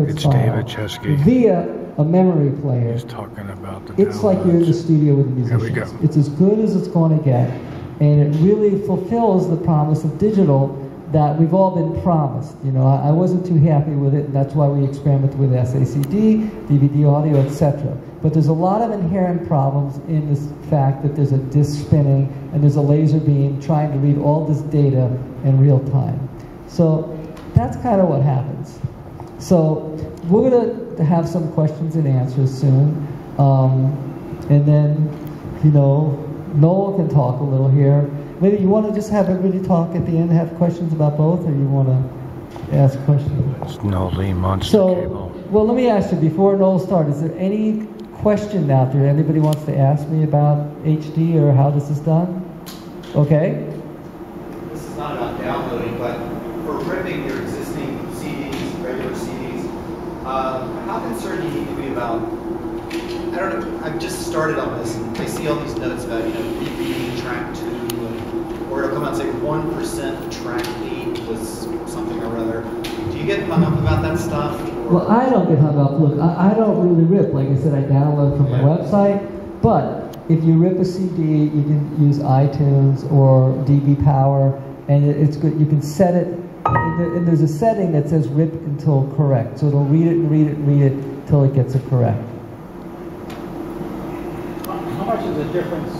reference It's file David Chesky. via a memory player, He's talking about the it's like you're in the studio with the Here we musicians. go. It's as good as it's going to get, and it really fulfills the promise of digital that we've all been promised. You know, I wasn't too happy with it, and that's why we experimented with SACD, DVD audio, etc. But there's a lot of inherent problems in this fact that there's a disc spinning and there's a laser beam trying to read all this data in real time. So that's kind of what happens. So we're going to have some questions and answers soon. And then, you know, Noel can talk a little here. Maybe you want to just have everybody talk at the end, have questions about both, or you want to ask questions? It's Noel Monster So, Cable. well, let me ask you, before Noel starts, is there any question out there anybody wants to ask me about HD or how this is done? Okay? This is not about downloading, but for ripping your existing CDs, regular CDs, how concerned do you need to be about, I don't know, I've just started on this, and I see all these notes about, you know, repeating track 2, or it'll come out and say 1% of track 8 was something or other. Do you get hung up about that stuff? Well, I don't get hung up. Look, I don't really rip. Like I said, I download from my website. But if you rip a CD, you can use iTunes or DB Power, and it's good. You can set it, and there's a setting that says rip until correct. So it'll read it and read it and read it until it gets it correct. How much is the difference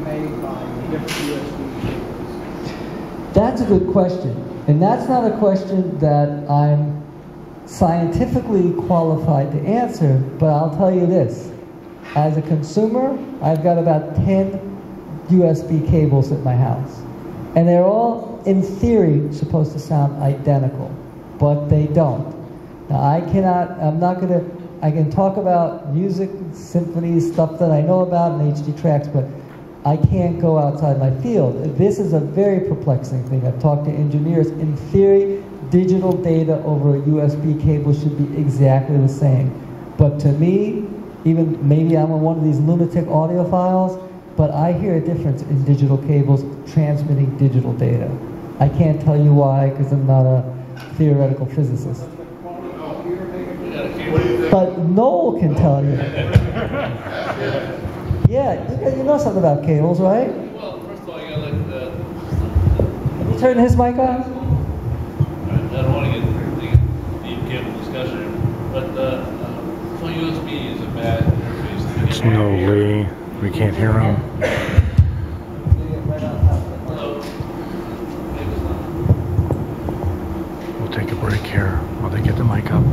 made by different USB cables? That's a good question. And that's not a question that I'm scientifically qualified to answer, but I'll tell you this. As a consumer, I've got about 10 USB cables at my house. And they're all, in theory, supposed to sound identical, but they don't. Now, I can talk about music, symphonies, stuff that I know about, and HD tracks, but I can't go outside my field. This is a very perplexing thing. I've talked to engineers. In theory, digital data over a USB cable should be exactly the same. But to me, even maybe I'm on one of these lunatic audiophiles, but I hear a difference in digital cables transmitting digital data. I can't tell you why, because I'm not a theoretical physicist. But Noel can tell you. Yeah, you know something about cables, right? Well, first of all, you gotta let the... Can you turn his mic on? I don't want to get into deep cable discussion, but so USB is a bad interface. It's no Lee. We can't hear him. Hello? We'll take a break here while they get the mic up.